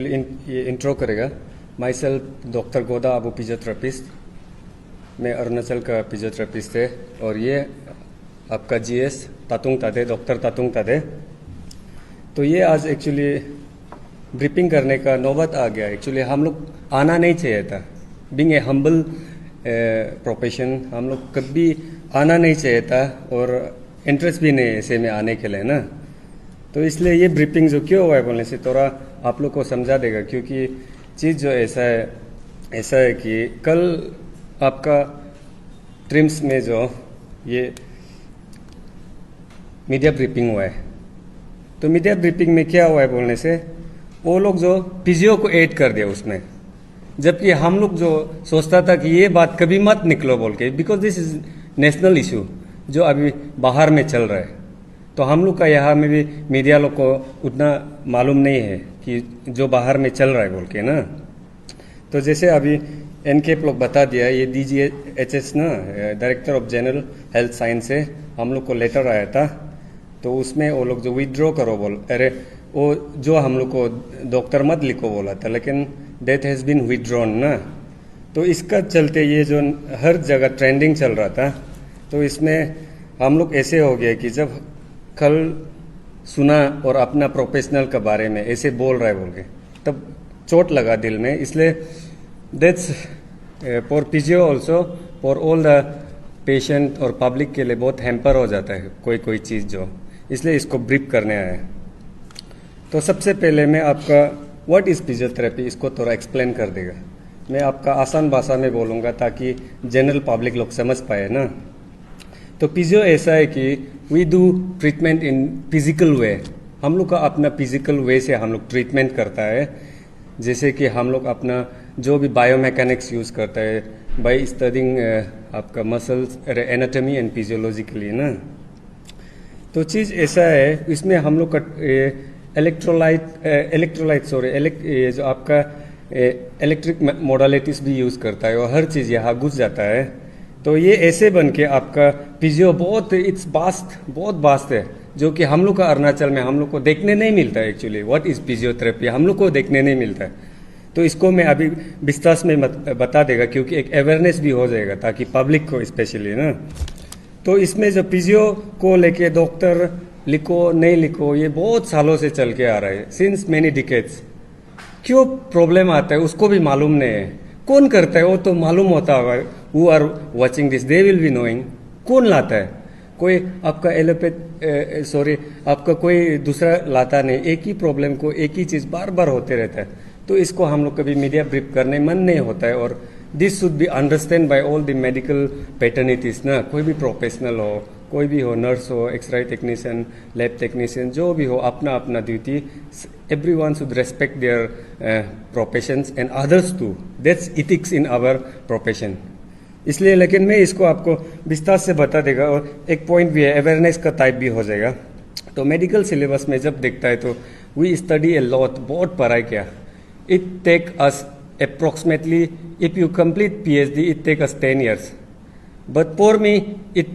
ये इंट्रो करेगा। My self doctor Goda Abu physiotherapist. मैं अरुणाचल का फिजियोथेरेपिस्ट है और ये आपका जीएस तातुंग तादे, डॉक्टर तातुंग तादे। तो ये आज एक्चुअली ब्रीफिंग करने का नौबत आ गया। एक्चुअली हम लोग आना नहीं चाहिए था। बीइंग ए हम्बल प्रोफेशन, हम लोग कभी आना नहीं चाहिए था और इंटरेस्ट भी नहीं ऐसे में आने के लिए ना। तो इसलिए ये ब्रीफिंग जो क्यों हुआ है बोलने से थोड़ा आप लोग को समझा देगा, क्योंकि चीज़ जो ऐसा है कि कल आपका ट्रिम्स में जो ये मीडिया ब्रीफिंग हुआ है, तो मीडिया ब्रीफिंग में क्या हुआ है बोलने से वो लोग जो पीजीओ को ऐड कर दिया उसमें, जबकि हम लोग जो सोचता था कि ये बात कभी मत निकलो बोल के, because this is national issue जो अभी बाहर में चल रहा है। तो हम लोग का यहाँ में भी मीडिया लोग को उतना मालूम नहीं है कि जो बाहर में चल रहा है बोल के ना। तो जैसे अभी एनकेप लोग बता दिया, ये DGHS ना, director of general health science से हम लोग को लेटर आया था। तो उसमें वो लोग जो विड्रॉ करो बोल, अरे वो जो हम लोग को डॉक्टर मत लिखो बोला था, लेकिन डेथ हैज़ बीन विड्रॉन ना। तो इसका चलते ये जो हर जगह ट्रेंडिंग चल रहा था, तो इसमें हम लोग ऐसे हो गए कि जब कल सुना और अपना प्रोफेशनल के बारे में ऐसे बोल रहा है बोल के, तब चोट लगा दिल में। इसलिए that's for PGO also, for all the patient और पब्लिक के लिए बहुत हैम्पर हो जाता है कोई चीज़ जो, इसलिए इसको ब्रीफ करने आया है। तो सबसे पहले मैं आपका व्हाट इज़ फिजियोथेरेपी इसको थोड़ा एक्सप्लेन कर देगा। मैं आपका आसान भाषा में बोलूँगा ताकि जनरल पब्लिक लोग समझ पाए ना। तो फिजियो ऐसा है कि we do treatment in physical way. हम लोग का अपना फिजिकल वे से हम लोग ट्रीटमेंट करता है, जैसे कि हम लोग अपना जो भी बायोमैकेनिक्स यूज़ करता है बाय स्टडिंग आपका मसल्स एनाटॉमी एंड फिजियोलॉजिकली ना। तो चीज़ ऐसा है, इसमें हम लोग का ये जो आपका इलेक्ट्रिक मोडालिटीज़ भी यूज़ करता है और हर चीज़ यहाँ घुस जाता है। तो ये ऐसे बन के आपका फिजियो बहुत बहुत वास्ट है, जो कि हम लोग का अरुणाचल में हम लोग को देखने नहीं मिलता है। एक्चुअली व्हाट इज़ फिजियोथेरेपी हम लोग को देखने नहीं मिलता है। तो इसको मैं अभी विस्तार में बता देगा, क्योंकि एक अवेयरनेस भी हो जाएगा ताकि पब्लिक को स्पेशली ना। तो इसमें जो फिजियो को लेके डॉक्टर लिखो नहीं लिखो, ये बहुत सालों से चल के आ रहा है, सिंस मेनी डिकेड्स। क्यों प्रॉब्लम आता है उसको भी मालूम नहीं है। कौन करता है वो तो मालूम होता होगा। Who are watching this they will be knowing कौन लाता है। कोई आपका आपका कोई दूसरा लाता नहीं। एक ही प्रॉब्लम को एक ही चीज़ बार बार होते रहता है। तो इसको हम लोग कभी मीडिया ब्रीफ करने मन नहीं होता है। और this should be understand by all the medical paternities ना। कोई भी प्रोफेशनल हो, कोई भी हो, नर्स हो, एक्सरे टेक्नीशियन, लैब टेक्नीशियन, जो भी हो, अपना अपना duty. Everyone should respect their professions and others too. That's ethics in our profession. इसलिए लेकिन मैं इसको आपको विस्तार से बता देगा। और एक पॉइंट भी है, अवेयरनेस का टाइप भी हो जाएगा। तो मेडिकल सिलेबस में जब देखता है तो वी स्टडी ए लॉट, बहुत पढ़ाई किया। It take us approximately, if you complete PhD it take us 10 years, but for me it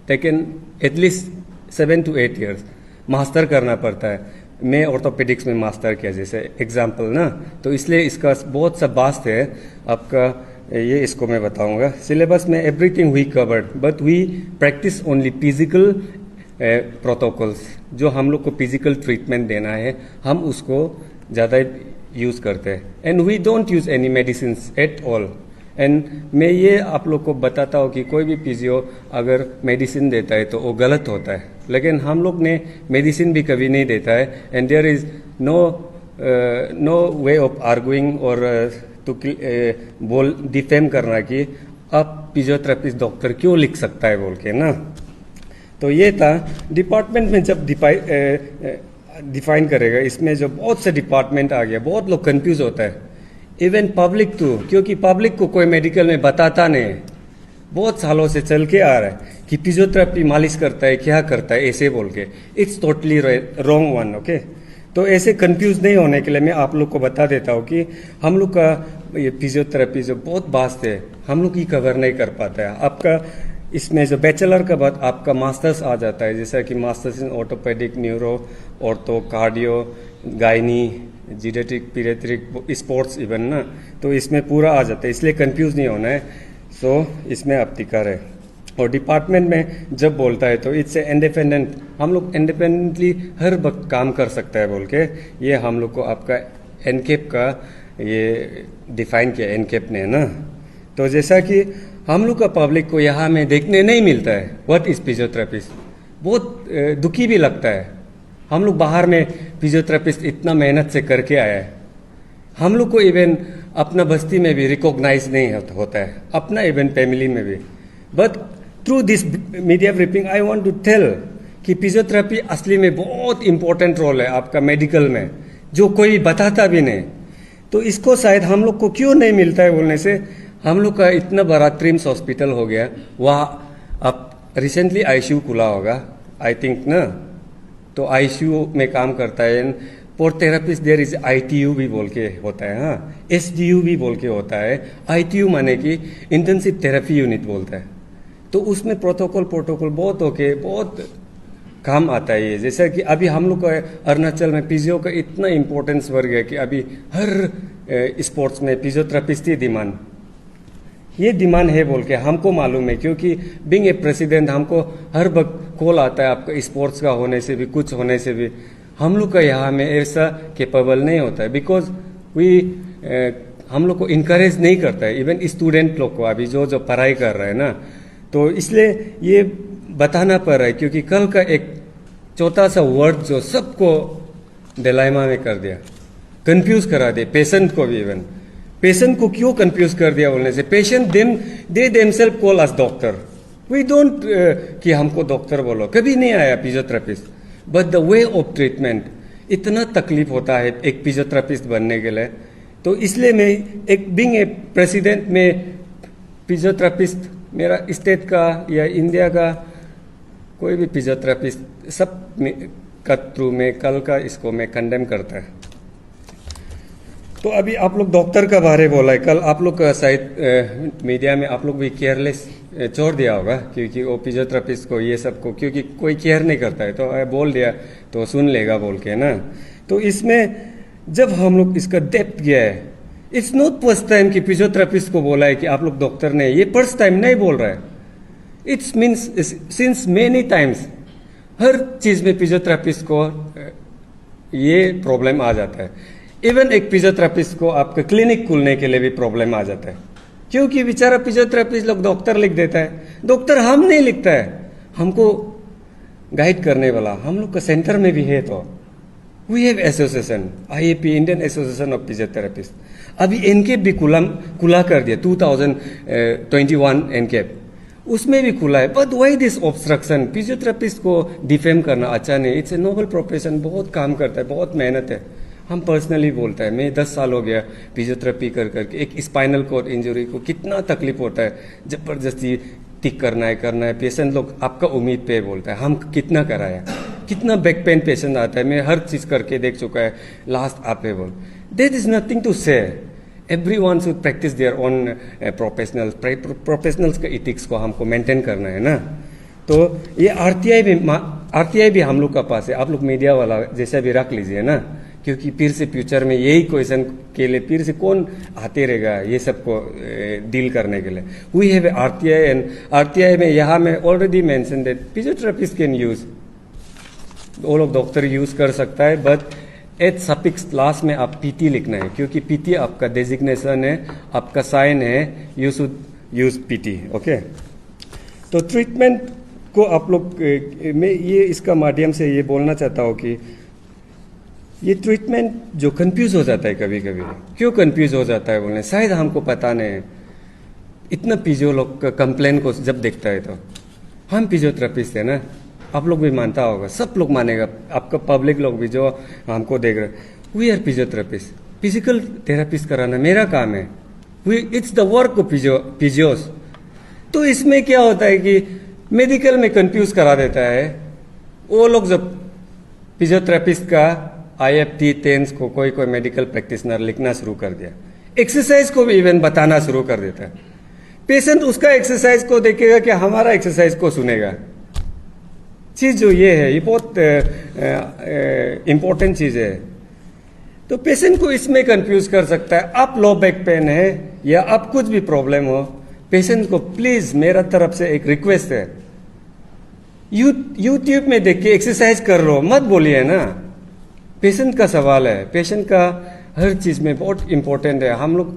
taken at least 7 to 8 years। Master करना पड़ता है। मैं ऑर्थोपेडिक्स में मास्टर किया जैसे एग्जाम्पल ना। तो इसलिए इसका बहुत सा वास्ट है आपका। ये इसको मैं बताऊंगा। सिलेबस में everything we covered, but we practice only physical protocols. जो हम लोग को फिजिकल ट्रीटमेंट देना है हम उसको ज़्यादा यूज़ करते हैं। And we don't use any medicine at all. And मैं ये आप लोग को बताता हूँ कि कोई भी फिजियो अगर मेडिसिन देता है तो वो गलत होता है, लेकिन हम लोग ने मेडिसिन भी कभी नहीं देता है। And there is no way of arguing और टू बोल डिफेम करना कि आप फिजियोथेरेपिस्ट डॉक्टर क्यों लिख सकता है बोल के ना। तो ये था डिपार्टमेंट में जब डिफाइन करेगा। इसमें जो बहुत से डिपार्टमेंट आ गया, बहुत लोग कंफ्यूज होता है, इवन पब्लिक टू, क्योंकि पब्लिक को कोई मेडिकल में बताता नहीं है। बहुत सालों से चल के आ रहा है कि फिजियोथेरेपी मालिश करता है, क्या करता है ऐसे बोल के। It's totally wrong one. Okay, तो ऐसे कंफ्यूज नहीं होने के लिए मैं आप लोग को बता देता हूँ कि हम लोग का ये फिजियोथेरेपी जो बहुत वास्ट है, हम लोग ही कवर नहीं कर पाता है। आपका इसमें जो बैचलर का बाद आपका मास्टर्स आ जाता है, जैसा कि masters in orthopaedic, neuro, ortho, cardio, gynae, geriatric paediatric sports even ना, तो इसमें पूरा आ जाता है, इसलिए कंफ्यूज नहीं होना है। सो इसमें आप टिका रहे। और डिपार्टमेंट में जब बोलता है तो इट्स इंडिपेंडेंट, हम लोग इंडिपेंडेंटली हर वक्त काम कर सकता है बोल के ये हम लोग को आपका एनकेप का ये डिफाइन किया एनकेप ने ना। तो जैसा कि हम लोग का पब्लिक को यहाँ में देखने नहीं मिलता है व्हाट इज फिजियोथेरेपिस्ट, बहुत दुखी भी लगता है। हम लोग बाहर में फिजियोथेरेपिस्ट इतना मेहनत से करके आया है, हम लोग को इवन अपना बस्ती में भी रिकॉग्नाइज नहीं होता है, अपना इवन फैमिली में भी। But through this media briefing I want to tell कि फिजियोथेरेपी असली में बहुत इंपॉर्टेंट रोल है आपका मेडिकल में, जो कोई बताता भी नहीं। तो इसको शायद हम लोग को क्यों नहीं मिलता है बोलने से, हम लोग का इतना बड़ा ट्रिम्स हॉस्पिटल हो गया, वहाँ अब रिसेंटली आईसीयू खुला होगा आई थिंक ना, तो आईसीयू में काम करता है। For therapist there is ITU भी बोल के होता है, हाँ एसडीयू भी बोल के होता है। आईटीयू माने कि इंटेंसिव थेरेपी यूनिट बोलता है। तो उसमें प्रोटोकॉल बहुत होके बहुत काम आता है ये। जैसा कि अभी हम लोग का अरुणाचल में फिजियो का इतना इम्पोर्टेंस बढ़ गया कि अभी हर स्पोर्ट्स में फिजियोथेरेपिस्ट ही डिमांड, ये डिमांड है बोल के हमको मालूम है, क्योंकि बीइंग ए प्रेसिडेंट हमको हर वक्त कॉल आता है आपका स्पोर्ट्स का होने से भी, कुछ होने से भी। हम लोग का यहाँ में ऐसा कैपेबल नहीं होता है, बिकॉज हम लोग को इनकरेज नहीं करता है इवन स्टूडेंट लोग को, अभी जो पढ़ाई कर रहे हैं ना। तो इसलिए ये बताना पड़ रहा है, क्योंकि कल का एक छोटा सा वर्ड जो सबको डिलेमा में कर दिया, कंफ्यूज करा दिया पेशेंट को भी। इवन पेशेंट को क्यों कंफ्यूज कर दिया बोलने से, patient they themselves call us doctor, we don't कि हमको डॉक्टर बोलो, कभी नहीं आया physiotherapist. But the way of treatment इतना तकलीफ होता है एक फिजियोथेरेपिस्ट बनने के लिए। तो इसलिए मैं एक बीइंग ए प्रेसिडेंट में फिजियोथेरेपिस्ट, मेरा स्टेट का या इंडिया का कोई भी फिजियोथेरेपिस्ट सब का थ्रू में कल का इसको मैं कंडेम करता है। तो अभी आप लोग डॉक्टर का बारे बोला है, कल आप लोग का शायद मीडिया में आप लोग भी केयरलेस छोड़ दिया होगा, क्योंकि वो फिजियोथेरेपिस्ट को ये सब को क्योंकि कोई केयर नहीं करता है, तो बोल दिया तो सुन लेगा बोल के ना। तो इसमें जब हम लोग इसका डेप्थ गया है, इट्स नॉट फर्स्ट टाइम कि फिजियोथेरेपिस्ट को बोला है कि आप लोग डॉक्टर ने, ये फर्स्ट टाइम नहीं बोल रहा है, it's means since many times. हर चीज में फिजियोथेरेपिस्ट को ये प्रॉब्लम आ जाता है। इवन एक फिजियोथेरेपिस्ट को आपका क्लिनिक खुलने के लिए भी प्रॉब्लम आ जाता है, क्योंकि बेचारा फिजियोथेरेपिस्ट लोग डॉक्टर लिख देता है, डॉक्टर हम नहीं लिखता है, हमको गाइड करने वाला हम लोग का सेंटर में भी है। तो we have association IAP, Indian association of physiotherapist, अभी एनकेप भी खुला कर दिया 2021 एनकेप, उसमें भी खुला है। But why this obstruction, physiotherapist को डिफेम करना अच्छा नहीं, इट्स ए नोबल प्रोफेशन, बहुत काम करता है, बहुत मेहनत है। हम पर्सनली बोलता है, मैं 10 साल हो गया फिजियोथेरेपी कर करके, एक स्पाइनल कॉर्ड इंजरी को कितना तकलीफ होता है, जबरदस्ती ठीक करना है। पेशेंट लोग आपका उम्मीद पे बोलता है, हम कितना कराया, कितना बैक पेन पेशेंट आता है, मैं हर चीज करके देख चुका है, लास्ट आप पे बोल। देयर इज नथिंग टू से, everyone should practice their own professionals का इथिक्स को हमको मेंटेन करना है ना। तो ये आरटीआई भी हम लोग का पास है, आप लोग मीडिया वाला जैसा भी रख लीजिए ना, क्योंकि फिर से फ्यूचर में यही क्वेश्चन के लिए फिर से कौन आते रहेगा ये सबको डील करने के लिए। We have RTI, and RTI में यहाँ में already mention that physiotherapist can use, वो लोग डॉक्टर यूज कर सकता है, बट एट सफिक्स लास्ट में आप पीटी लिखना है, क्योंकि पीटी आपका डेजिग्नेशन है, आपका साइन है, you should use PT. Okay, तो ट्रीटमेंट को आप लोग मैं ये इसका माध्यम से ये बोलना चाहता हूँ कि ये ट्रीटमेंट जो कंफ्यूज हो जाता है कभी कभी, क्यों कंफ्यूज हो जाता है बोलने, शायद हमको पता नहीं है। इतना फिजियो लोग का कंप्लेन को जब देखता है तो हम फिजियोथेरेपिस्ट है ना, आप लोग भी मानता होगा, सब लोग मानेगा, आपका पब्लिक लोग भी जो हमको देख रहे, we are physiotherapist, physical therapist कराना मेरा काम है, it's the work of physios. तो इसमें क्या होता है कि मेडिकल में कंफ्यूज करा देता है वो लोग। जब फिजियोथेरेपिस्ट का IFT 10 को कोई मेडिकल प्रैक्टिशनर लिखना शुरू कर दिया, एक्सरसाइज को भी इवन बताना शुरू कर देता है, पेशेंट उसका एक्सरसाइज को देखेगा कि हमारा एक्सरसाइज को सुनेगा। चीज जो ये है, ये बहुत इंपॉर्टेंट चीज है। तो पेशेंट को इसमें कंफ्यूज कर सकता है। आप लो बैक पेन है या आप कुछ भी प्रॉब्लम हो, पेशेंट को प्लीज मेरा तरफ से एक रिक्वेस्ट है, यूट्यूब में देख के एक्सरसाइज कर लो मत बोलिए ना। पेशेंट का सवाल है, पेशेंट का हर चीज में बहुत इंपॉर्टेंट है। हम लोग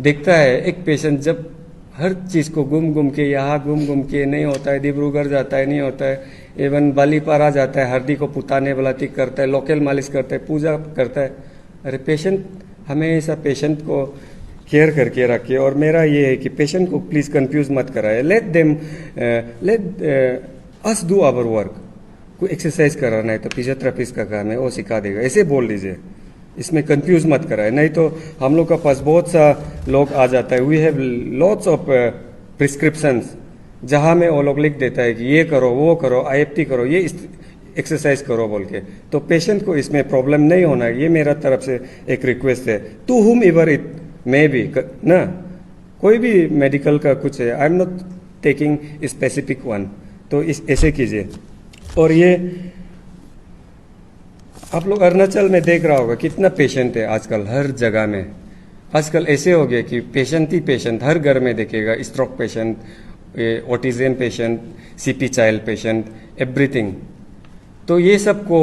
देखता है एक पेशेंट जब हर चीज को घूम के यहाँ घूम के नहीं होता है, डिब्रूगढ़ जाता है नहीं होता है, इवन बालीपारा जाता है, हरदी को पुताने बलाती करता है, लोकल मालिश करता है, पूजा करता है। अरे पेशेंट, हमेशा पेशेंट को केयर करके रखिए। और मेरा ये है कि पेशेंट को प्लीज कंफ्यूज मत कराए। Let us do our work. कोई एक्सरसाइज कराना है तो फिजियोथेरेपिस्ट का काम है, वो सिखा देगा, ऐसे बोल दीजिए। इसमें कंफ्यूज मत कराए, नहीं तो हम लोग का पास बहुत सा लोग आ जाता है। We have lots of prescriptions जहां में वो लोग लिख देता है कि ये करो, वो करो, IFT करो, ये एक्सरसाइज करो बोल के। तो पेशेंट को इसमें प्रॉब्लम नहीं होना है, ये मेरा तरफ से एक रिक्वेस्ट है। To whom ever it may be ना, कोई भी मेडिकल का कुछ है, I am not taking specific one, तो ऐसे कीजिए। और ये आप लोग अरुणाचल में देख रहा होगा कितना पेशेंट है आजकल हर जगह में। आजकल ऐसे हो गया कि पेशेंट ही पेशेंट हर घर में देखेगा, stroke patient, autism patient, CP child patient, everything. तो ये सब को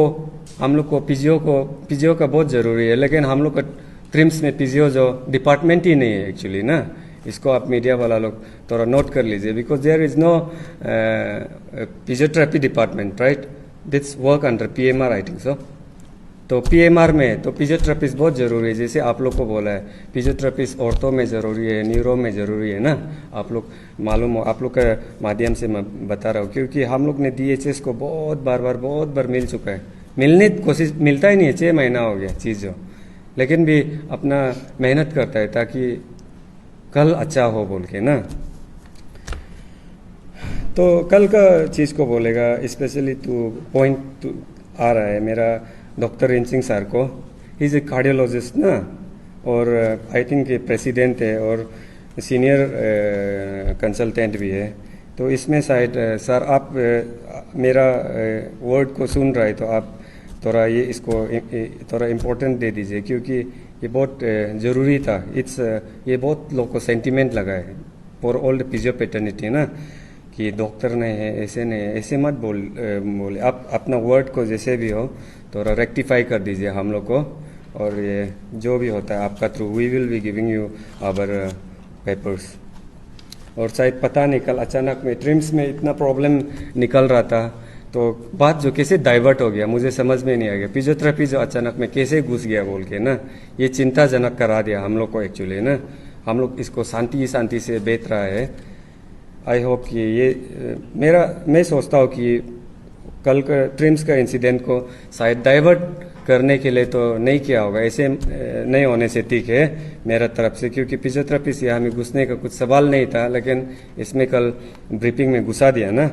हम लोग को फिजियो का बहुत ज़रूरी है, लेकिन हम लोग का ट्रिम्स में फिजियो जो डिपार्टमेंट ही नहीं है एक्चुअली ना। इसको आप मीडिया वाला लोग थोड़ा नोट कर लीजिए, because there is no physiotherapy department, right? That's work under PMR I think so. तो PMR में तो फिजियोथेरेपिस्ट बहुत ज़रूरी है, जैसे आप लोग को बोला है फिजियोथेरेपिस्ट ऑर्थो में ज़रूरी है, न्यूरो में ज़रूरी है ना। आप लोग मालूम हो, आप लोग के माध्यम से मैं बता रहा हूँ, क्योंकि हम लोग ने DHS को बहुत बार मिल चुका है। मिलने की कोशिश, मिलता ही नहीं है, 6 महीना हो गया चीज़ जो, लेकिन भी अपना मेहनत करता है ताकि कल अच्छा हो बोल के ना। तो कल का चीज़ को बोलेगा, स्पेशली तो पॉइंट आ रहा है मेरा डॉक्टर रिंचिंग सर को। ही इज़ ए कार्डियोलॉजिस्ट ना, और आई थिंक प्रेसिडेंट है और सीनियर कंसल्टेंट भी है। तो इसमें शायद सर आप मेरा वर्ड को सुन रहे हैं तो आप थोड़ा ये इसको थोड़ा इम्पोर्टेंट दे दीजिए, क्योंकि ये बहुत ज़रूरी था। ये बहुत लोग को सेंटिमेंट लगा है फॉर ऑल द फिजियोपेटर्निटी ना, कि डॉक्टर नहीं है, ऐसे नहीं है, ऐसे मत बोले। आप अपना वर्ड को जैसे भी हो थोड़ा रेक्टिफाई कर दीजिए हम लोग को। और ये जो भी होता है आपका through, we will be giving you our papers. और शायद पता नहीं कल अचानक में ट्रिम्स में इतना प्रॉब्लम निकल रहा था, तो बात जो कैसे डाइवर्ट हो गया मुझे समझ में नहीं आ गया। फिजियोथेरेपी जो अचानक में कैसे घुस गया बोल के ना, ये चिंताजनक करा दिया हम लोग को एक्चुअली ना। हम लोग इसको शांति से बेच रहा है। आई होप कि ये मैं सोचता हूँ कि कल का ट्रिम्स का इंसिडेंट को शायद डाइवर्ट करने के लिए तो नहीं किया होगा, ऐसे नहीं होने से ठीक है मेरा तरफ से, क्योंकि फिजियोथेरेपी से हमें घुसने का कुछ सवाल नहीं था, लेकिन इसमें कल ब्रीफिंग में घुसा दिया ना।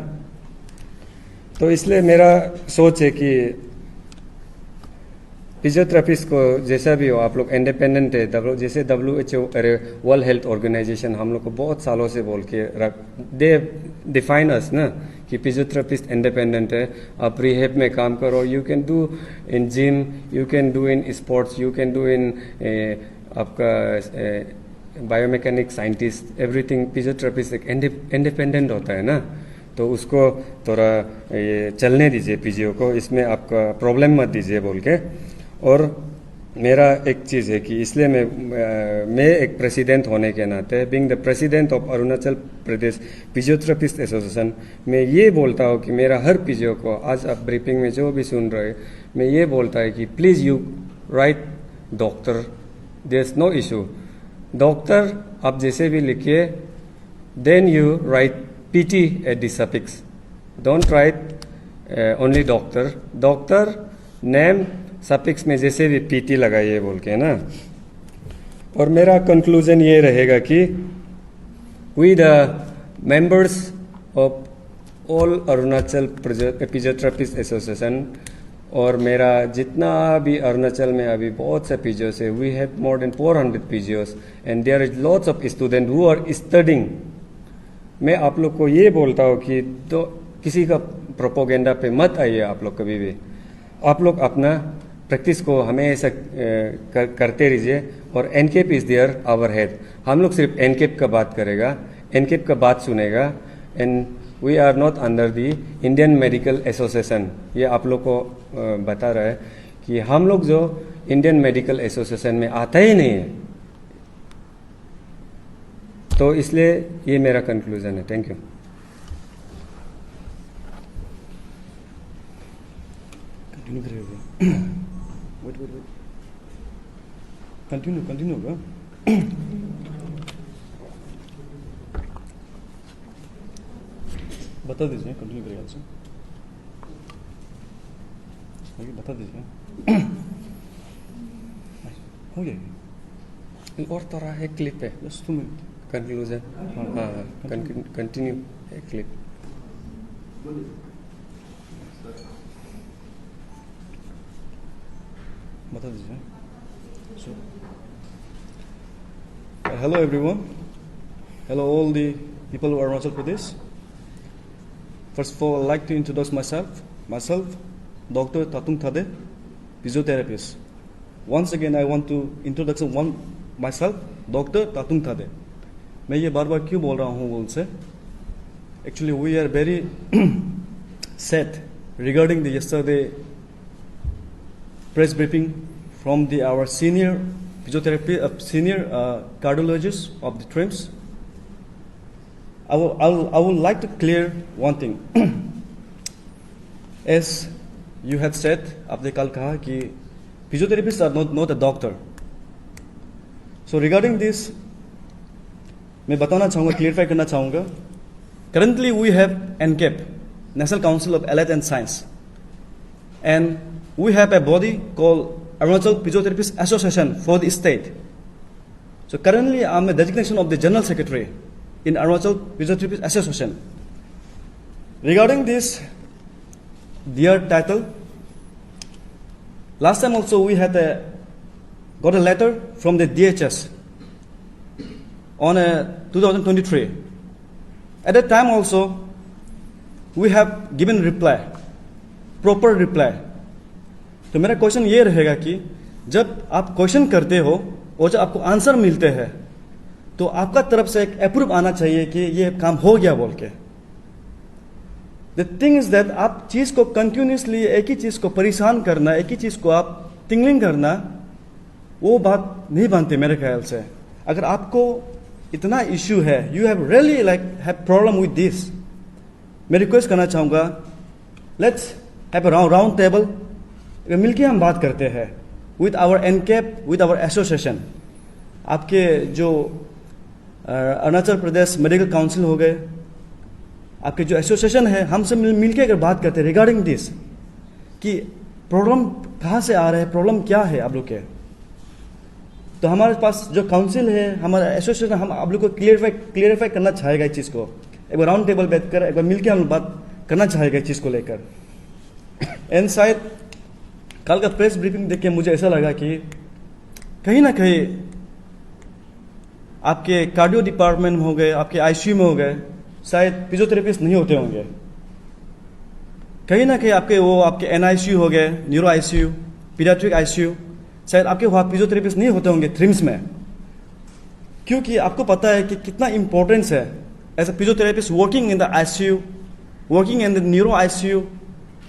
तो इसलिए मेरा सोच है कि फिजियोथेरेपिस्ट को जैसा भी हो आप लोग इंडिपेंडेंट है। जैसे WHO वर्ल्ड हेल्थ ऑर्गेनाइजेशन हम लोग को बहुत सालों से बोल के दे डिफाइन अस ना कि फिजियोथेरेपिस्ट इंडिपेंडेंट है। आप रिहेब में काम करो, you can do in gym, you can do in sports, you can do in आपका बायोमैकेनिक साइंटिस्ट, एवरीथिंग। फिजियोथेरेपिस्ट एक इंडिपेंडेंट होता है ना, तो उसको थोड़ा ये चलने दीजिए फिजियो को, इसमें आपका प्रॉब्लम मत दीजिए बोल के। और मेरा एक चीज़ है कि इसलिए मैं एक प्रेसिडेंट होने के नाते, being the president of Arunachal Pradesh physiotherapist association, मैं ये बोलता हूँ कि मेरा हर फिजियो को, आज आप ब्रीफिंग में जो भी सुन रहे, मैं ये बोलता है कि please you write doctor, there is no issue. Doctor आप जैसे भी लिखिए, then you write PT at the suffix. Don't write only doctor. Doctor name suffix में जैसे भी PT लगाइए बोल के ना। और मेरा कंक्लूजन ये रहेगा कि we the members of all Arunachal physiotherapist association, और मेरा जितना भी अरुणाचल में अभी बहुत से फिजियोस है, we have more than 400 physios and there is lots of students who are studying. मैं आप लोग को ये बोलता हूँ कि तो किसी का प्रोपोगेंडा पे मत आइए आप लोग कभी भी। आप लोग अपना प्रैक्टिस को हमेशा करते रहिए। और NCAHP is there our head, हम लोग सिर्फ एनकेप का बात करेगा, एनकेप का बात सुनेगा। And we are not under the Indian Medical Association. ये आप लोग को बता रहा है कि हम लोग जो इंडियन मेडिकल एसोसिएशन में आता ही नहीं है। तो इसलिए ये मेरा कंक्लूजन है। Thank you. कंटिन्यू करिएगा। वेट कंटिन्यू होगा। बता दीजिए, कंटिन्यू करिएगा आपसे, बता दीजिए। हो जाएगी। और थोड़ा एक क्लिप है, बस 2 मिनट कंक्लूजन। हाँ, कंटिन्यू एक क्लिप। बता दीजिए। So, hello everyone. Hello all the people of Arunachal Pradesh. First of all, I'd like to introduce myself. Dr. Tatung Thade, physiotherapist. Once again, I want to introduce myself, Dr. Tatung Thade. मैं ये बार बार क्यों बोल रहा हूँ उनसे? Actually, we are very sad regarding the yesterday press briefing from our senior cardiologist of the TRIMS. I would like to clear one thing. As you had said, आपने कल कहा कि physiotherapists are not a doctor. So regarding this, मैं बताना चाहूँगा, clarify करना चाहूँगा. Currently we have NCAP, National Council of Allied and Science, and we have a body called Arunachal Physiotherapist Association for the state. So currently I'm a designation of the General Secretary in Arunachal Physiotherapist Association. Regarding this, dear title, last time also we had got a letter from the DHS on 2023. At that time also, we have given reply, proper reply. तो मेरा question ये रहेगा कि जब आप question करते हो और जब आपको आंसर मिलते हैं तो आपका तरफ से एक अप्रूव आना चाहिए कि ये काम हो गया बोल के। द थिंग इज दैट आप चीज को कंटिन्यूसली एक ही चीज को परेशान करना, एक ही चीज को आप टिंगलिंग करना, वो बात नहीं बनती मेरे ख्याल से। अगर आपको इतना इश्यू है, you have really like have problem with this, मैं रिक्वेस्ट करना चाहूंगा, let's have a round table, मिलके हम बात करते हैं with our NCAHP, with our association. आपके जो अरुणाचल प्रदेश मेडिकल काउंसिल हो गए, आपके जो एसोसिएशन है, हमसे मिलके अगर बात करते हैं रिगार्डिंग दिस कि प्रॉब्लम कहाँ से आ रहा है, प्रॉब्लम क्या है आप लोग के, तो हमारे पास जो काउंसिल है, हमारा एसोसिएशन, हम आप लोग को क्लियरिफाई करना चाहेगा इस चीज़ को। एक बार राउंड टेबल बैठकर एक बार मिलके हम बात करना चाहेगा इस चीज़ को लेकर। एंड शायद कल का प्रेस ब्रीफिंग देख के मुझे ऐसा लगा कि कहीं ना कहीं आपके कार्डियो डिपार्टमेंट में हो गए, आपके आईसीयू में हो गए, शायद फिजियोथेरेपिस्ट नहीं होते होंगे। कहीं ना कहीं आपके एनआईसीयू हो गए, न्यूरो आईसीयू, पीडियाट्रिक आईसीयू, शायद आपके वहाँ फिजियोथेरेपिस्ट नहीं होते होंगे थ्रिम्स में, क्योंकि आपको पता है कि कितना इंपॉर्टेंस है as a physiotherapist working in the ICU, working in the neuro ICU,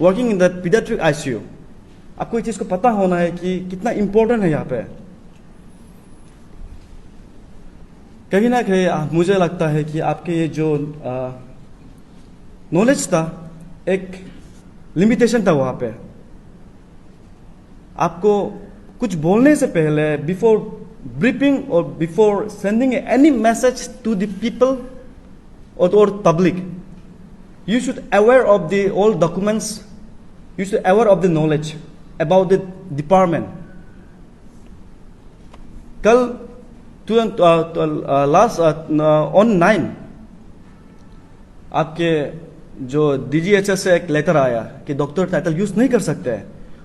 working in the paediatric ICU. आपको इस चीज को पता होना है कि कितना इंपॉर्टेंट है यहाँ पे। कहीं ना कहीं मुझे लगता है कि आपके ये जो नॉलेज था, एक लिमिटेशन था वहां पे। आपको कुछ बोलने से पहले, बिफोर ब्रीफिंग और before sending any message to the people और public, you should aware of the all documents, you should aware of the knowledge about the department. कल लास्ट ऑन 9 आपके जो DGHS से एक लेटर आया कि डॉक्टर टाइटल यूज नहीं कर सकते।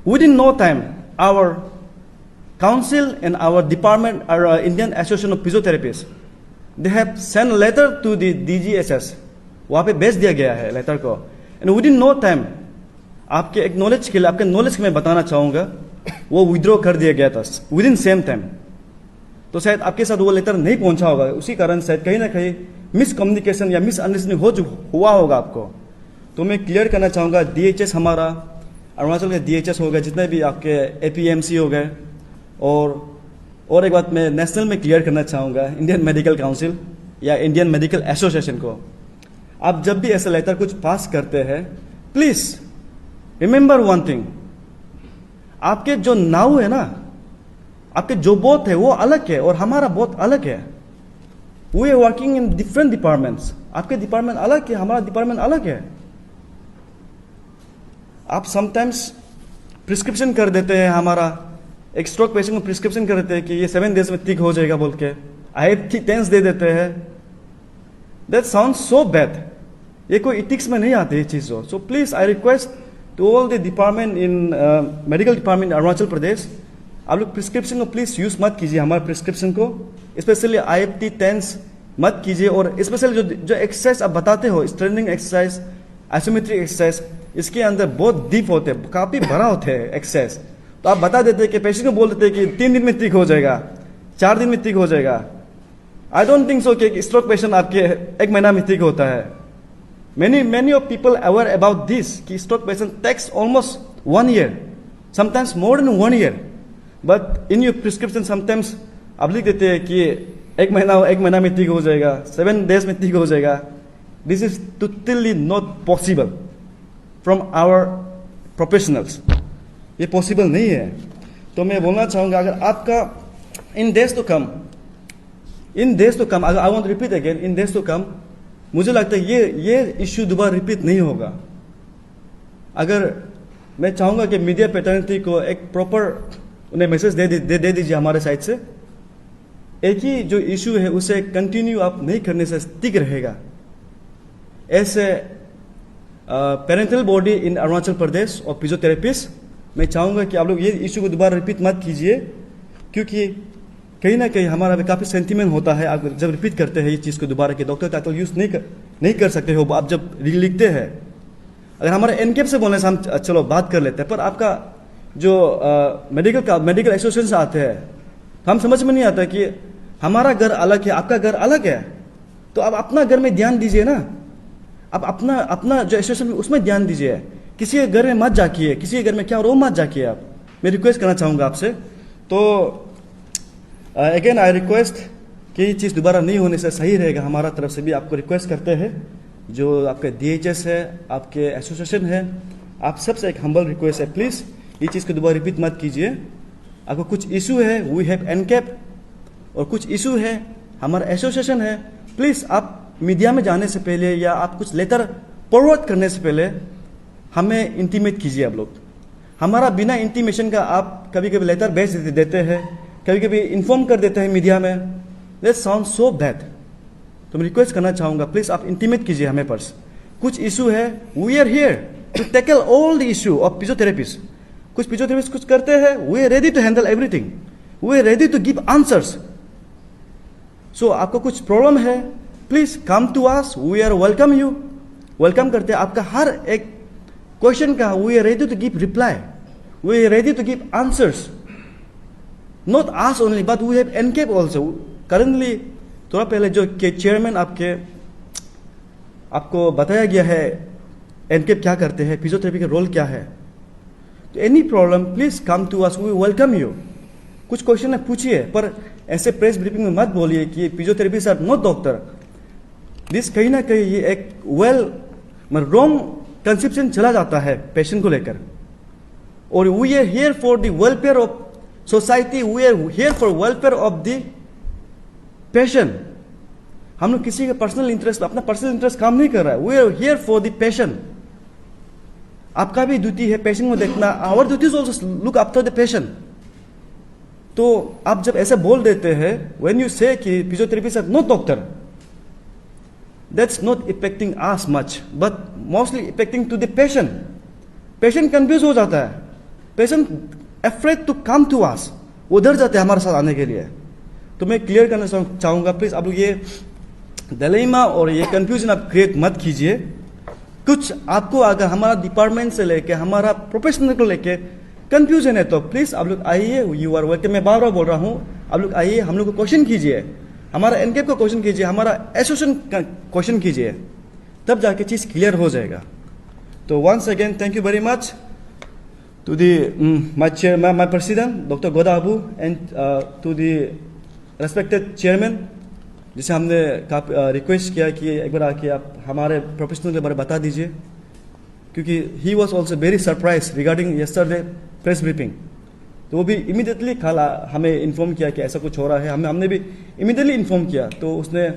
Within no time our council and our department, our Indian association of physiotherapist, they have send letter to the DGHS, वहां पे भेज दिया गया है लेटर को। And within no time, आपके एक नॉलेज के लिए, आपके नॉलेज के मैं बताना चाहूंगा, वो विड्रॉ कर दिया गया था विद इन सेम टाइम। तो शायद आपके साथ वो लेटर नहीं पहुंचा होगा, उसी कारण शायद कहीं ना कहीं मिसकम्युनिकेशन या मिसअंडरस्टैंडिंग हुआ होगा आपको। तो मैं क्लियर करना चाहूँगा, DHS हमारा अरुणाचल के DHS हो गए, जितने भी आपके APMC हो गए, और एक बात मैं नेशनल में क्लियर करना चाहूँगा, इंडियन मेडिकल काउंसिल या इंडियन मेडिकल एसोसिएशन को, आप जब भी ऐसा लेटर कुछ पास करते हैं, प्लीज रिमेंबर वन थिंग, आपके जो नाव है ना, आपके जो बोट है वो अलग है और हमारा बोट अलग है। We are working in different departments. आपके डिपार्टमेंट अलग है, हमारा डिपार्टमेंट अलग है। आप समटाइम्स प्रिस्क्रिप्शन कर देते हैं, हमारा एक स्ट्रोक पेशेंट को प्रिस्क्रिप्शन कर देते हैं कि ये 7 डेज में ठीक हो जाएगा बोल के, IF-10 दे देते हैं। That sound so bad. ये कोई इथिक्स में नहीं आती ये चीज़। So please I request to all the department in medical department Arunachal Pradesh, आप लोग प्रिस्क्रिप्शन को प्लीज यूज मत कीजिए, हमारे प्रिस्क्रिप्शन को स्पेशली IF-10 मत कीजिए। और स्पेशली जो एक्सरसाइज आप बताते हो, स्ट्रेनिंग एक्सरसाइज, आइसोमेट्रिक एक्सरसाइज, इसके अंदर बहुत डीप होते हैं, काफी बड़ा होते हैं एक्सरसाइज। तो आप बता देते कि पेशेंट को बोल देते कि 3 दिन में ठीक हो जाएगा, 4 दिन में ठीक हो जाएगा। आई डोंट थिंक सो कि स्ट्रोक पेशेंट आपके 1 महीना में ठीक होता है। Many of people aware about this कि stroke patient takes almost 1 year, sometimes more than 1 year, but in your prescription sometimes आप लिख देते हैं कि 1 महीना में ठीक हो जाएगा, 7 days में ठीक हो जाएगा। This is totally not possible from our professionals। ये possible नहीं है। तो मैं बोलना चाहूँगा, अगर आपका in days to come, I want to repeat again, in days to come, मुझे लगता है ये इश्यू दोबारा रिपीट नहीं होगा। अगर मैं चाहूँगा कि मीडिया पैटर्निटी को एक प्रॉपर उन्हें मैसेज दे दीजिए हमारे साइड से, एक ही जो इश्यू है उसे कंटिन्यू आप नहीं करने से टिक रहेगा। ऐसे parental body in Arunachal Pradesh और फिजियोथेरेपिस्ट, मैं चाहूँगा कि आप लोग ये इश्यू को दोबारा रिपीट मत कीजिए, क्योंकि कहीं ना कहीं हमारा भी काफ़ी सेंटीमेंट होता है आप जब रिपीट करते हैं ये चीज़ को दोबारा, कि डॉक्टर टाइटल यूज़ नहीं कर सकते हो आप जब लिखते हैं। अगर हमारे एनकेप से बोलने से हम चलो बात कर लेते हैं, पर आपका जो मेडिकल एसोसिएशन से आते हैं, तो हम समझ में नहीं आता कि हमारा घर अलग है, आपका घर अलग है, तो आप अपना घर में ध्यान दीजिए ना। आप अपना जो एसोसिएशन उसमें ध्यान दीजिए, किसी के घर में मत जाकिए, किसी के घर में क्या रो मत जाकिए। आप मैं रिक्वेस्ट करना चाहूँगा आपसे। तो अगेन आई रिक्वेस्ट कि ये चीज़ दोबारा नहीं होने से सही रहेगा। हमारा तरफ से भी आपको रिक्वेस्ट करते हैं, जो आपके DHS है, आपके एसोसिएशन है, आप सबसे एक हम्बल रिक्वेस्ट है, प्लीज़ ये चीज़ को दोबारा रिपीट मत कीजिए। आपको कुछ इशू है, वी हैव एनकेप, और कुछ इशू है हमारा एसोसिएशन है, प्लीज़ आप मीडिया में जाने से पहले या आप कुछ लेटर फॉरवर्ड करने से पहले हमें इंटीमेट कीजिए। आप लोग हमारा बिना इंटीमेशन का आप कभी कभी लेटर भेज देते हैं, कभी कभी इन्फॉर्म कर देते हैं मीडिया में। That sound so bad. तो मैं रिक्वेस्ट करना चाहूँगा, प्लीज़ आप इंटीमेट कीजिए हमें पर कुछ इशू है। We are here to tackle all the issue of physiotherapist. कुछ फिजियोथेरेपिस्ट कुछ करते हैं, we are ready to handle everything, we are ready to give answers. So आपको कुछ प्रॉब्लम है, please come to us, we are welcome you, welcome करते हैं आपका हर एक क्वेश्चन का। We are ready to give reply, we are ready to give answers. Not us only, but we have NCAP also. Currently, थोड़ा पहले जो chairman आपको बताया गया है NCAP क्या करते हैं, फिजियोथेरेपी का रोल क्या है। तो any problem please come to us, we welcome you. कुछ क्वेश्चन है पूछिए, पर ऐसे प्रेस ब्रीफिंग में मत बोलिए कि physiotherapist are not doctor. This कहीं ना कहीं ये एक रॉन्ग कंसेप्शन चला जाता है पेशेंट को लेकर। और we are here for the welfare of society, we are here for welfare of the patient. हम लोग किसी का पर्सनल इंटरेस्ट, अपना पर्सनल इंटरेस्ट काम नहीं कर रहा है। We are here for the patient. आपका भी ड्यूटी है पेशेंट को देखना, our duty is also look after the patient. तो आप जब ऐसे बोल देते हैं, व्हेन यू से कि physiotherapist are not doctor, that's not affecting us much, but mostly affecting to the patient. Patient confuse हो जाता है, patient afraid to come to us, वो डर जाते हैं हमारे साथ आने के लिए। तो मैं क्लियर करना चाहूँगा, प्लीज़ आप लोग ये डिलेमा और ये कंफ्यूजन आप क्रिएट मत कीजिए। कुछ आपको अगर हमारा डिपार्टमेंट से लेके, हमारा प्रोफेशनल को लेके कंफ्यूजन है तो प्लीज आप लोग आइए, यू आर वेलकम। मैं बार बार बोल रहा हूँ, आप लोग आइए, हम लोग को क्वेश्चन कीजिए, हमारा एनकेप का क्वेश्चन कीजिए, हमारा एसोसिएशन का क्वेश्चन कीजिए, तब जाके चीज क्लियर हो जाएगा। तो once again thank you very much to the my president Dr. Goda Abu and to the respected chairman, जिसे हमने रिक्वेस्ट किया कि एक बार आके आप हमारे प्रोफेशनल के बारे में बता दीजिए, क्योंकि he was also very surprise regarding yesterday press briefing. तो वो भी इमीडिएटली कल हमें इन्फॉर्म किया कि ऐसा कुछ हो रहा है, हमने भी इमीडिएटली इन्फॉर्म किया। तो उसने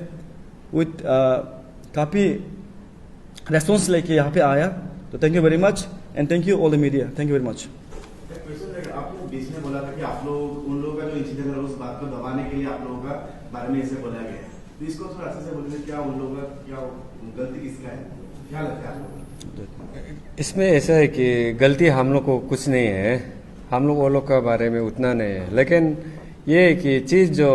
विथ काफ़ी रेस्पॉन्स लेके यहाँ पे आया। तो thank you very much and thank you all the media, thank you very much. आपने बीच में बोला था कि आप लोग उन लोगों का जो इंसिडेंट है उस बात को दबाने के लिए आप लोगों का बारे में ऐसे बोला गया है, तो इसको थोड़ा अच्छे से बोलिए, क्या उन लोगों का क्या गलती किसका है, क्या लगता है आपको? इसमें ऐसा है कि गलती हम लोग को कुछ नहीं है, हम लोग वो लोग का बारे में उतना नहीं है, लेकिन ये है कि चीज़ जो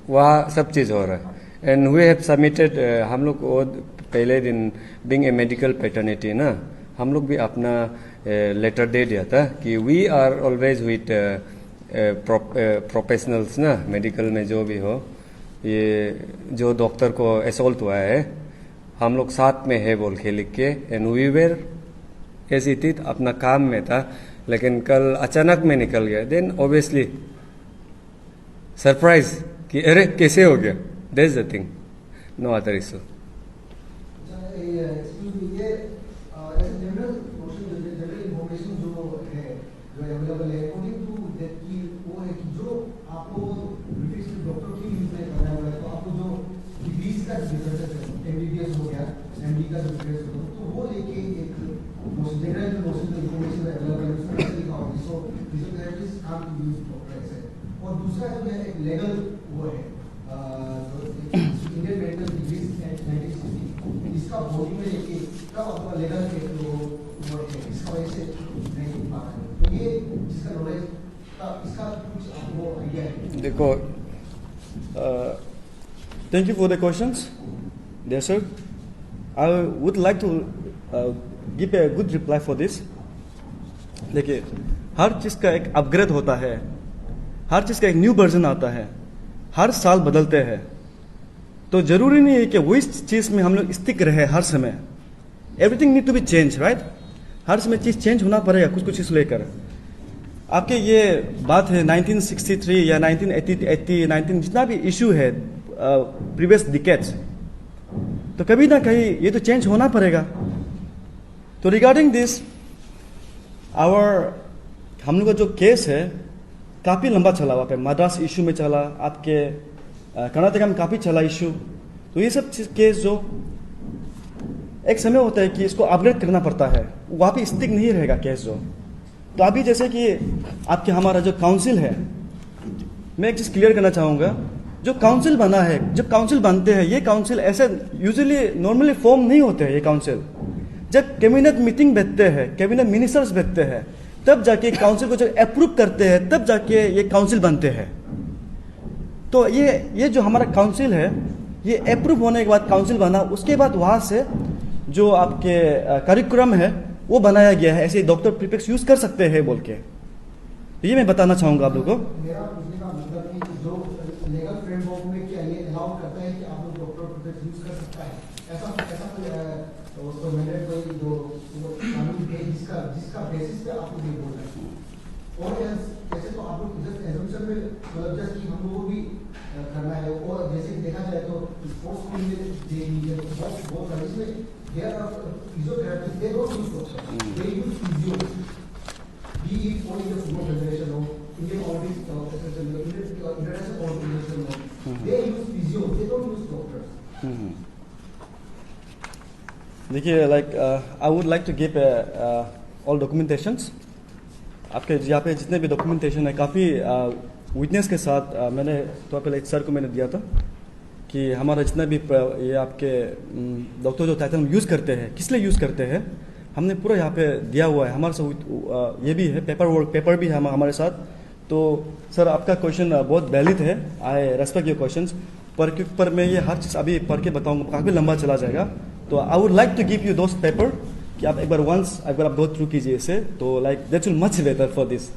वहाँ सब चीज़ हो रहा है। एंड वी हैव सबमिटेड, हम लोग वो पहले दिन बिंग ए मेडिकल पैटर्निटी ना, हम लोग भी अपना लेटर दे दिया था कि we are always with professionals ना, मेडिकल में जो भी हो, ये जो डॉक्टर को असॉल्ट हुआ है हम लोग साथ में है बोल के लिख के। एंड वी वेर ऐसी थी अपना काम में था, लेकिन कल अचानक में निकल गया। देन ऑब्वियसली सरप्राइज कि अरे कैसे हो गया, that's the thing, no other issue. Available है अकॉर्डिंग टू दैट की वो है कि जो आपको ब्रिटिश डॉक्टर की यूज में करना होगा, तो आपको जो डिग्रीज का डिफरेंस है, एमबीबीएस हो गया, एमडी का डिफरेंस हो गया, तो वो लेके एक जनरल मोशन में इंफॉर्मेशन अवेलेबल है, उसमें ऐसे लिखा होगा। सो फिजियोथेरेपिस्ट कांट यूज डॉक्टर ऐसे। और दूसरा जो है एक लीगल वो है इंडियन मेडिकल डिग्रीज एक्ट 1960, इसका बॉडी में लेके कब आपका लीगल है तो वो है, इसका वजह से नहीं पाता है। तो ये जिसका नॉलेज इसका कुछ आपको आइडिया है? देखो, thank you for the questions there sir. I would like to give a good reply for this. देखिए, हर चीज़ का एक अपग्रेड होता है, हर चीज़ का एक न्यू वर्जन आता है, हर साल बदलते हैं। तो जरूरी नहीं है कि वही चीज़ में हम लोग स्टिक रहे हर समय। Everything need to be change, right? हर समय चीज़ चेंज होना पड़ेगा कुछ कुछ चीज़ लेकर। आपके ये बात है 1963 या 1980 19 जितना भी इशू है प्रीवियस डिकेड्स, तो कभी ना कहीं ये तो चेंज होना पड़ेगा। तो रिगार्डिंग दिस हम लोग का जो केस है काफ़ी लंबा चला, वहाँ पे मद्रास इशू में चला, आपके कर्नाटका में काफ़ी चला इशू। तो ये सब चीज़ केस जो एक समय होता है कि इसको अपग्रेड करना पड़ता है, वहाँ पे स्टिक नहीं रहेगा केस जो। तो अभी जैसे कि आपके हमारा जो काउंसिल है, मैं एक चीज़ क्लियर करना चाहूँगा, जो काउंसिल बना है, जब काउंसिल बनते हैं, ये काउंसिल ऐसे यूजुअली नॉर्मली फॉर्म नहीं होते हैं। ये काउंसिल जब कैबिनेट मीटिंग बैठते हैं, कैबिनेट मिनिस्टर्स बैठते हैं, तब जाके काउंसिल को जब अप्रूव करते हैं, तब जाके ये काउंसिल बनते हैं। तो ये जो हमारा काउंसिल है, ये अप्रूव होने के बाद काउंसिल बना, उसके बाद वहाँ से जो आपके करिकुलम है वो बनाया गया है, ऐसे डॉक्टर प्रीफिक्स यूज कर सकते हैं बोल के। तो ये मैं बताना चाहूँगा आप लोगों को। मेरा पूछने का मतलब कि जो लीगल फ्रेमवर्क में क्या ये अलाउ करता है कि आप लोग डॉक्टर प्रीफिक्स यूज कर सकता है, ऐसा कोई उसको मैंने कोई जो कानून है जिसका बेसिस पे आप लोग ये बोल रहे हैं। और ऐसे तो आप लोग जस्ट एजम्पशन में मतलब जस्ट कि हम लोगों को भी करना है। और जैसे देखा जाए तो स्पोर्ट्स फील्ड में बहुत सर्विस में there are physiotherapists, they don't use doctors, they use physios, be it only the football federation or Indian Olympic Association or International Olympic Association, they use physios, they don't use doctors. देखिए, like I would like to give all documentations. आपके यहाँ पे जितने भी documentation है काफ़ी witness के साथ मैंने तो पहले सर को मैंने दिया था कि हमारा जितना भी ये आपके डॉक्टर जो टाइटल हम यूज़ करते हैं, किस लिए यूज़ करते हैं, हमने पूरा यहाँ पे दिया हुआ है। हमारे साथ ये भी है, पेपर भी है हमारे साथ। तो सर, आपका क्वेश्चन बहुत वैलिड है, आई रेस्पेक्ट योर क्वेश्चंस, पर मैं ये हर चीज़ अभी पढ़ के बताऊँगा, काफ़ी लंबा चला जाएगा। तो I would like to give you those paper कि आप एक बार वंस अगर आप गो थ्रू कीजिए इसे तो like that will much better for this.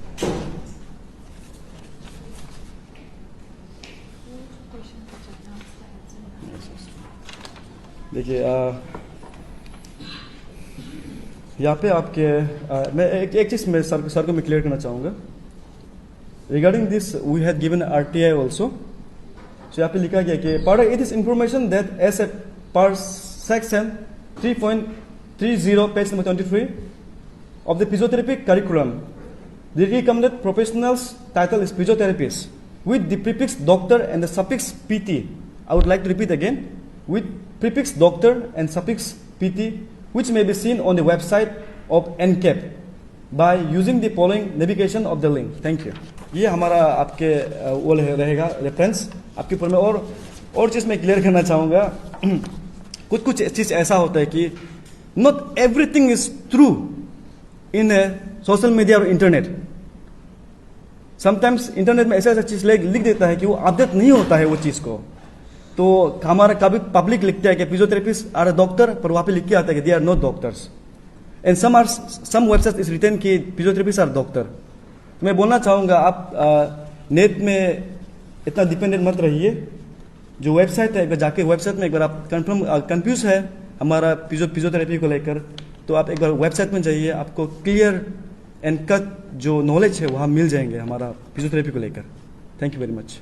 देखिए यहाँ पे आपके मैं एक चीज़ मैं सर को मैं क्लियर करना चाहूँगा regarding this we had given RTI also. So यहाँ पे लिखा गया कि part it is information that as a per section 3.30 page number 23 of the physiotherapy curriculum, the recommended professionals title is physiotherapist with the prefix doctor and the suffix PT. I would like to repeat again, with prefix doctor and suffix PT, which may be seen on the website of NCAP by using the following navigation of the link. Thank you. ये हमारा आपके वो रहेगा reference आपके ऊपर में। और चीज़ मैं क्लियर करना चाहूँगा कुछ चीज़ ऐसा होता है कि not everything is true in social media और इंटरनेट। समटाइम्स इंटरनेट में ऐसा चीज़ लिख देता है कि वो अपडेट नहीं होता है वो चीज़ को। तो हमारा कभी पब्लिक लिखता है कि फिजियोथेरेपिस्ट आर अ डॉक्टर, पर वहाँ पे लिख के आता है कि they are not doctors. And some website is written कि फिजियोथेरेपिस्ट आर डॉक्टर। तो मैं बोलना चाहूँगा आप नेट में इतना डिपेंडेंट मत रहिए। जो वेबसाइट है एक बार जाके वेबसाइट में एक बार आप कंफ्यूज है हमारा फिजियोथेरेपी को लेकर, तो आप एक बार वेबसाइट में जाइए, आपको क्लियर एंड कट जो नॉलेज है वहाँ मिल जाएंगे हमारा फिजियोथेरेपी को लेकर। Thank you very much.